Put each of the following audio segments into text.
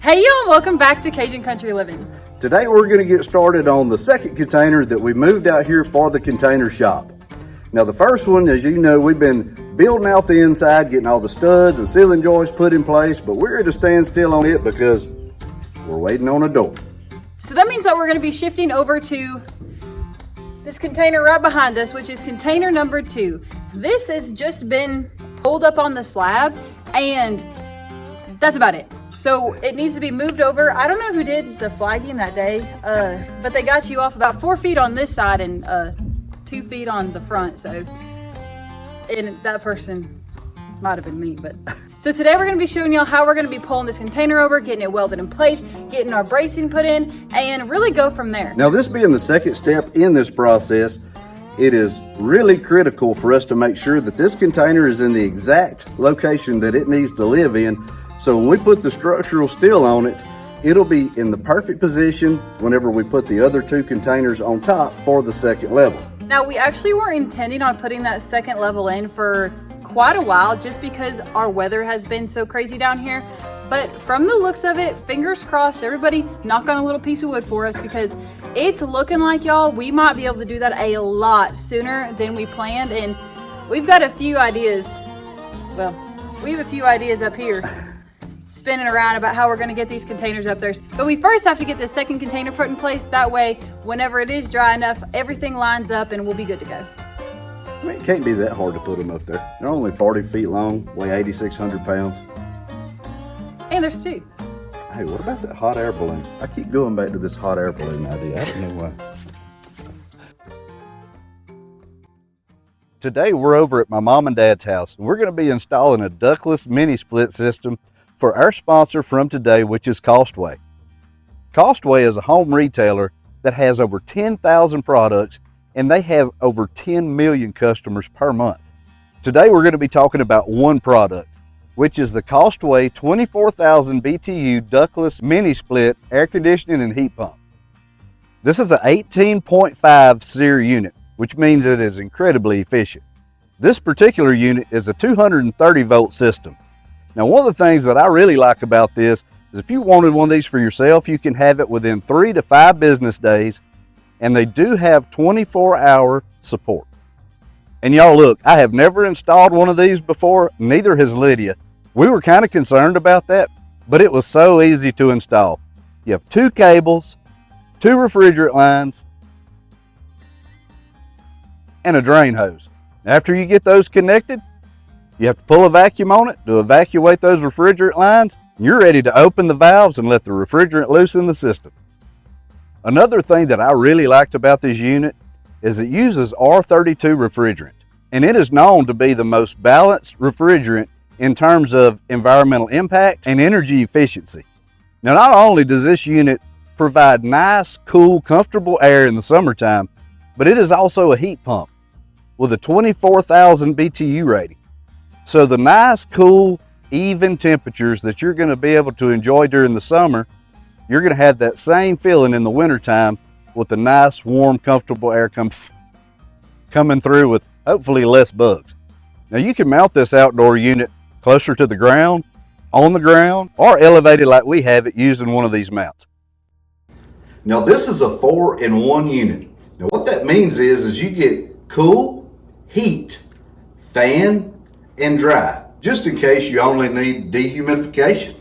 Hey y'all, welcome back to Cajun Country Living. Today we're going to get started on the second container that we moved out here for the container shop. Now the first one, as you know, we've been building out the inside, getting all the studs and ceiling joists put in place, but we're at a standstill on it because we're waiting on a door. So that means that we're going to be shifting over to this container right behind us, which is container number 2. This has just been pulled up on the slab and that's about it. So it needs to be moved over. I don't know who did the flagging that day, but they got you off about 4 feet on this side and 2 feet on the front. So, and that person might have been me, but. So today we're gonna be showing y'all how we're gonna be pulling this container over, getting it welded in place, getting our bracing put in, and really go from there. Now this being the second step in this process, it is really critical for us to make sure that this container is in the exact location that it needs to live in. So when we put the structural steel on it, it'll be in the perfect position whenever we put the other 2 containers on top for the second level. Now we actually were intending on putting that second level in for quite a while just because our weather has been so crazy down here. But from the looks of it, fingers crossed, everybody knock on a little piece of wood for us because it's looking like, y'all, we might be able to do that a lot sooner than we planned. And we've got a few ideas. Well, we have a few ideas up here spinning around about how we're going to get these containers up there. But we first have to get the second container put in place. That way, whenever it is dry enough, everything lines up and we'll be good to go. I mean, it can't be that hard to put them up there. They're only 40 feet long, weigh 8,600 pounds. And there's 2. Hey, what about that hot air balloon? I keep going back to this hot air balloon idea. I don't know why. Today we're over at my mom and dad's house, and we're going to be installing a ductless mini split system for our sponsor from today, which is Costway. Costway is a home retailer that has over 10,000 products, and they have over 10 million customers per month. Today we're going to be talking about one product, which is the Costway 24,000 BTU ductless mini split air conditioning and heat pump. This is an 18.5 SEER unit, which means it is incredibly efficient. This particular unit is a 230 volt system. Now one of the things that I really like about this is if you wanted one of these for yourself, you can have it within 3 to 5 business days, and they do have 24-hour support. And y'all look, I have never installed one of these before, neither has Lydia. We were kind of concerned about that, but it was so easy to install. You have 2 cables, 2 refrigerant lines, and a drain hose. After you get those connected, you have to pull a vacuum on it to evacuate those refrigerant lines. And you're ready to open the valves and let the refrigerant loose in the system. Another thing that I really liked about this unit is it uses R32 refrigerant, and it is known to be the most balanced refrigerant in terms of environmental impact and energy efficiency. Now, not only does this unit provide nice, cool, comfortable air in the summertime, but it is also a heat pump with a 24,000 BTU rating. So the nice, cool, even temperatures that you're going to be able to enjoy during the summer, you're going to have that same feeling in the wintertime with the nice, warm, comfortable air coming through with hopefully less bugs. Now you can mount this outdoor unit closer to the ground, on the ground, or elevated like we have it using one of these mounts. Now this is a 4-in-1 unit. Now what that means is you get cool, heat, fan, and dry, just in case you only need dehumidification.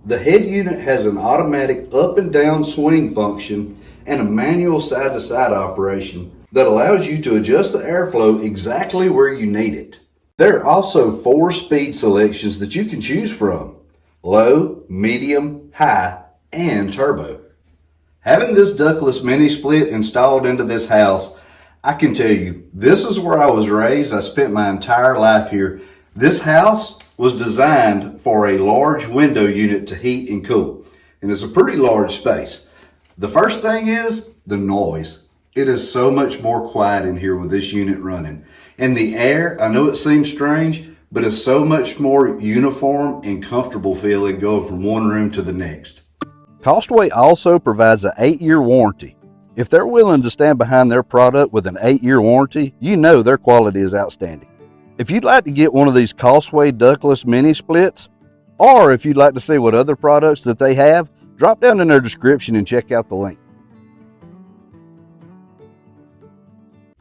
The head unit has an automatic up and down swing function and a manual side-to-side operation that allows you to adjust the airflow exactly where you need it. There are also 4 speed selections that you can choose from: low, medium, high, and turbo. Having this ductless mini split installed into this house, I can tell you, this is where I was raised. I spent my entire life here. This house was designed for a large window unit to heat and cool, and it's a pretty large space. The first thing is the noise. It is so much more quiet in here with this unit running. And the air, I know it seems strange, but it's so much more uniform and comfortable feeling going from one room to the next. Costway also provides an 8-year warranty. If they're willing to stand behind their product with an 8-year warranty, you know their quality is outstanding. If you'd like to get one of these Costway ductless mini splits, Or if you'd like to see what other products that they have, drop down in their description and check out the link.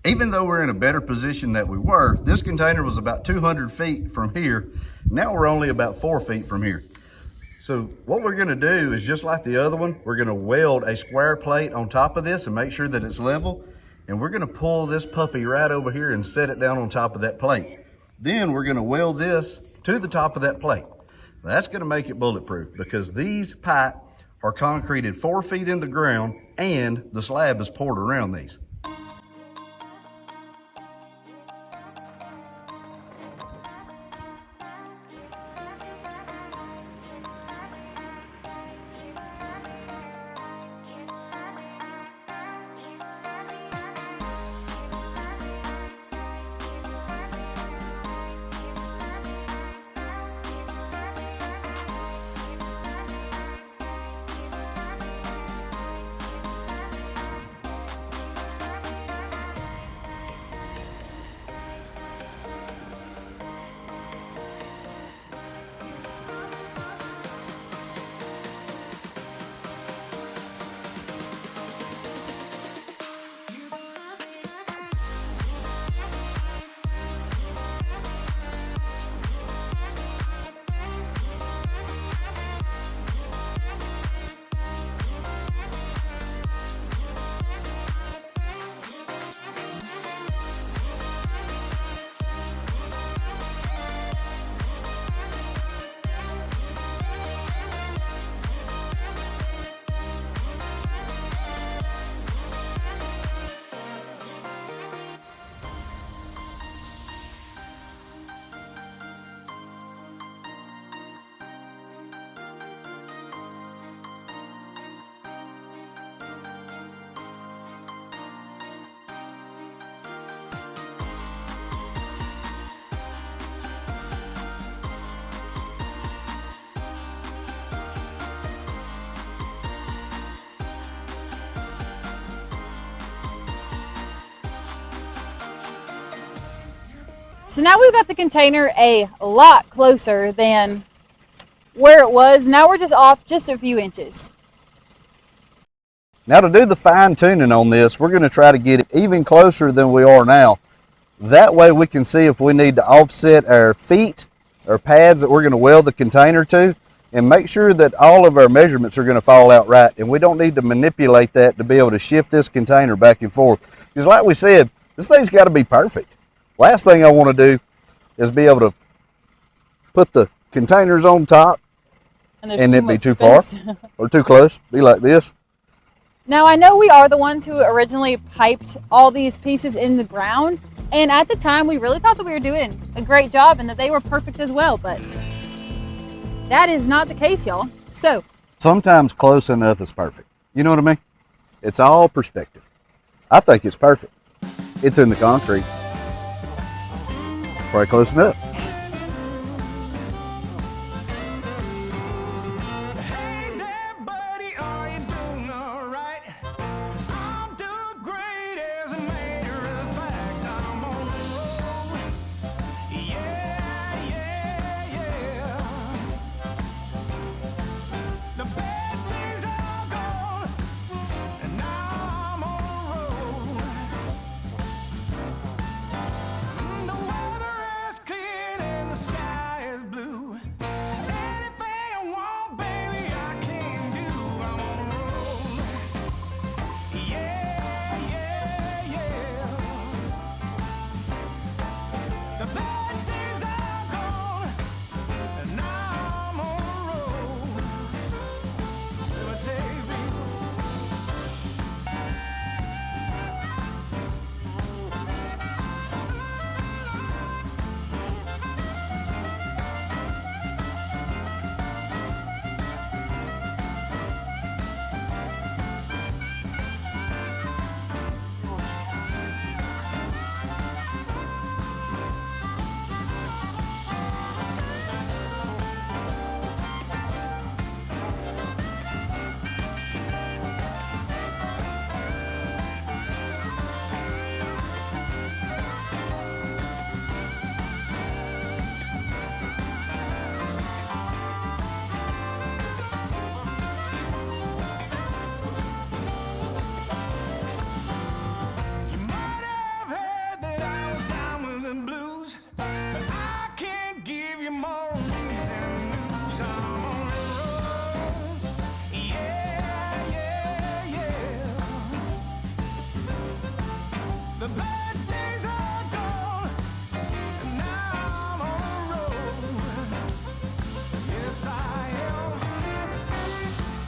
Even though we're in a better position than we were, this container was about 200 feet from here. Now we're only about 4 feet from here. So what we're gonna do is just like the other one, we're gonna weld a square plate on top of this and make sure that it's level. And we're gonna pull this puppy right over here and set it down on top of that plate. Then we're gonna weld this to the top of that plate. That's gonna make it bulletproof because these pipe are concreted 4 feet in the ground and the slab is poured around these. So now we've got the container a lot closer than where it was. Now we're just off just a few inches. Now to do the fine tuning on this, we're going to try to get it even closer than we are now. That way we can see if we need to offset our feet or pads that we're going to weld the container to, and make sure that all of our measurements are going to fall out right, and we don't need to manipulate that to be able to shift this container back and forth. Because like we said, this thing's got to be perfect. Last thing I want to do is be able to put the containers on top and it'd be too far or too close, be like this. Now I know we are the ones who originally piped all these pieces in the ground, and at the time we really thought that we were doing a great job and that they were perfect as well, but that is not the case, y'all. So sometimes close enough is perfect. You know what I mean? It's all perspective. I think it's perfect. It's in the concrete. It's probably close enough.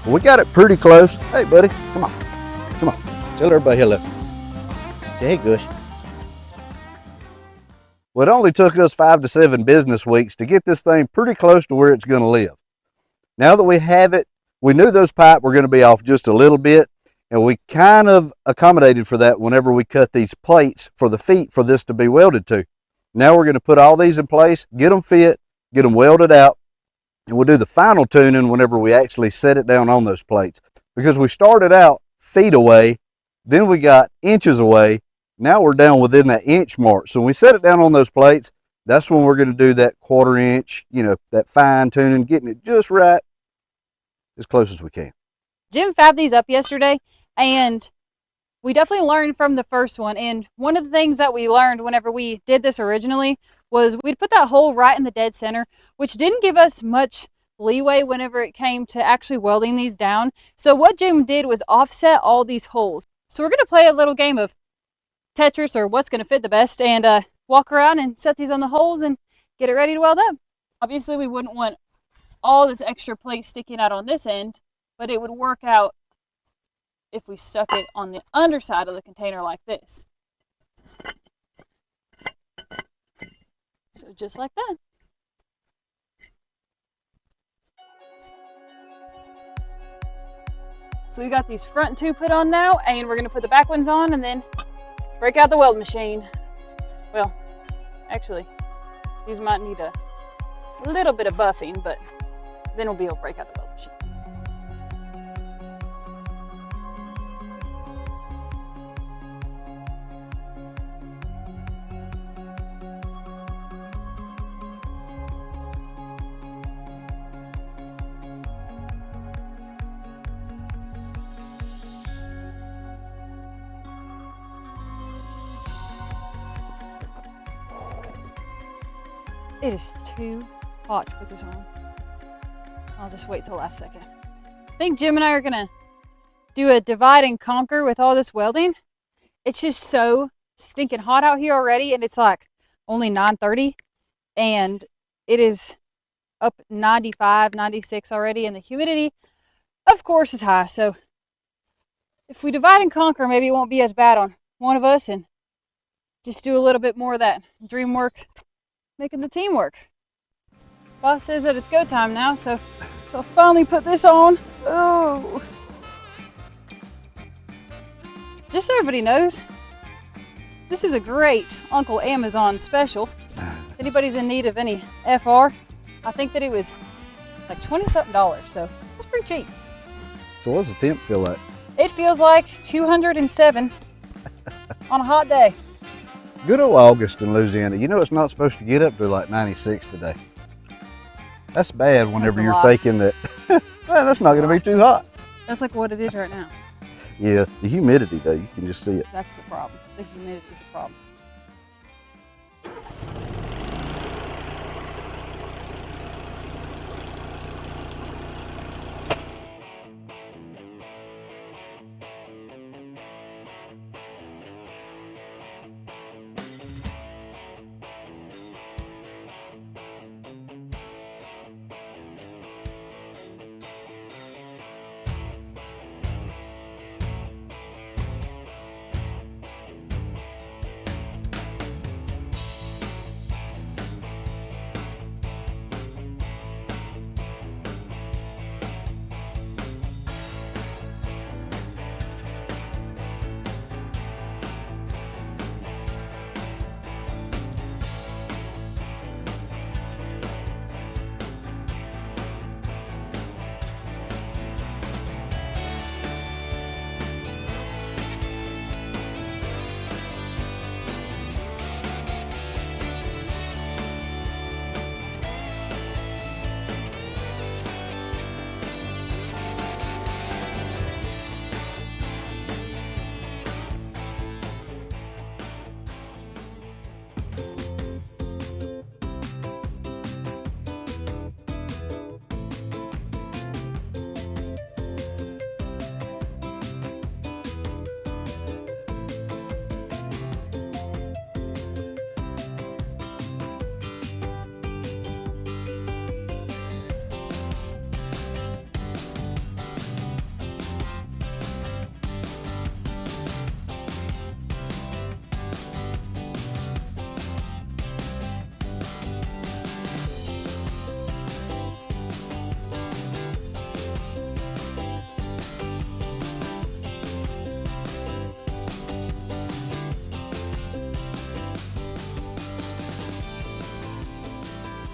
We got it pretty close. Hey, buddy, come on. Come on. Tell everybody hello. Say, hey, Gush. Well, it only took us 5 to 7 business weeks to get this thing pretty close to where it's going to live. Now that we have it, we knew those pipe were going to be off just a little bit, and we kind of accommodated for that whenever we cut these plates for the feet for this to be welded to. Now we're going to put all these in place, get them fit, get them welded out, and we'll do the final tuning whenever we actually set it down on those plates. Because we started out feet away, then we got inches away, now we're down within that inch mark. So when we set it down on those plates, that's when we're going to do that 1/4 inch, that fine tuning, getting it just right, as close as we can. Jim fabbed these up yesterday, and we definitely learned from the first one. And one of the things that we learned whenever we did this originally was we'd put that hole right in the dead center, which didn't give us much leeway whenever it came to actually welding these down. So what Jim did was offset all these holes. So we're going to play a little game of Tetris, or what's going to fit the best, and walk around and set these on the holes and get it ready to weld up. Obviously we wouldn't want all this extra plate sticking out on this end, but it would work out if we stuck it on the underside of the container like this. So just like that. So we got these front 2 put on now, and we're going to put the back ones on and then break out the weld machine. Well, actually, these might need a little bit of buffing, but then we'll be able to break out the weld machine. It is too hot to put this on. I'll just wait till last second. I think Jim and I are gonna do a divide and conquer with all this welding. It's just so stinking hot out here already, and it's like only 9:30, and it is up 95, 96 already, and the humidity, of course, is high. So if we divide and conquer, maybe it won't be as bad on one of us, and just do a little bit more of that dream work, making the team work. Boss says that it's go time now, so I'll finally put this on. Oh. Just so everybody knows, this is a great Uncle Amazon special. If anybody's in need of any FR, I think that it was like $20-something, so that's pretty cheap. So what's the temp feel like? It feels like 207 on a hot day. Good old August in Louisiana. You know it's not supposed to get up to like 96 today. That's bad whenever you're thinking that, well, that's not going to be too hot. That's like what it is right now. Yeah, the humidity though, you can just see it. That's the problem. The humidity is the problem.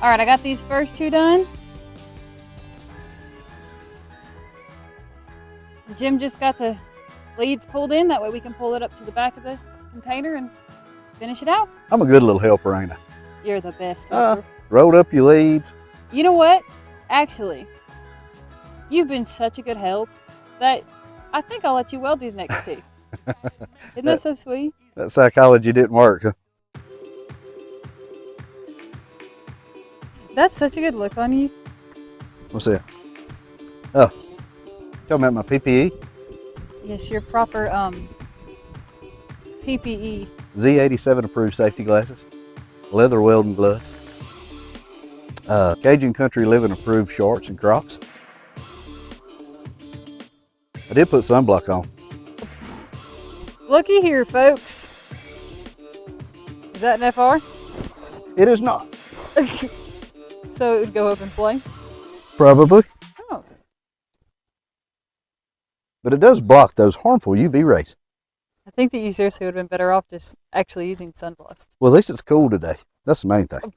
All right, I got these first two done. Jim just got the leads pulled in. That way we can pull it up to the back of the container and finish it out. I'm a good little helper, ain't I? You're the best helper. Rolled up your leads. You know what? Actually, you've been such a good help that I think I'll let you weld these next two. Isn't that so sweet? That psychology didn't work, huh? That's such a good look on you. What's that? Oh, talking about my PPE? Yes, your proper PPE. Z87 approved safety glasses, leather welding gloves, Cajun Country Livin approved shorts and Crocs. I did put sunblock on. Looky here, folks. Is that an FR? It is not. So it would go up in flame? Probably. Oh. But it does block those harmful UV rays. I think that you seriously would have been better off just actually using sunblock. Well, at least it's cool today. That's the main thing.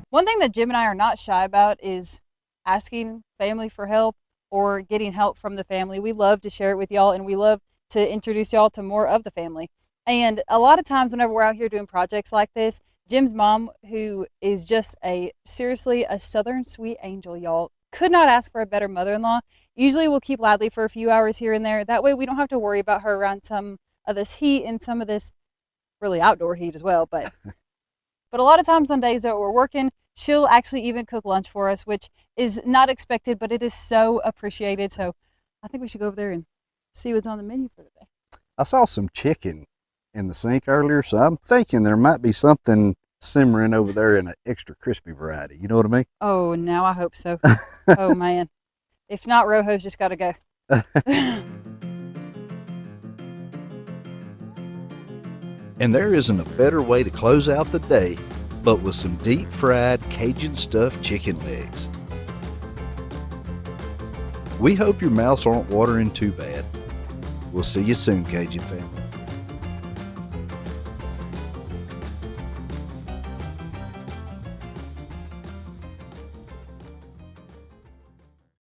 One thing that Jim and I are not shy about is asking family for help or getting help from the family. We love to share it with y'all, and we love to introduce y'all to more of the family. And a lot of times whenever we're out here doing projects like this, Jim's mom, who is just seriously a southern sweet angel, y'all, could not ask for a better mother-in-law. Usually we'll keep Ladley for a few hours here and there. That way we don't have to worry about her around some of this heat and some of this really outdoor heat as well. But a lot of times on days that we're working, she'll actually even cook lunch for us, which is not expected, but it is so appreciated. So I think we should go over there and see what's on the menu for today. I saw some chicken in the sink earlier, so I'm thinking there might be something simmering over there in an extra crispy variety. You know what I mean? Oh, now I hope so. Oh, man. If not, Rojo's just got to go. And there isn't a better way to close out the day but with some deep fried Cajun stuffed chicken legs. We hope your mouths aren't watering too bad. We'll see you soon, Cajun family.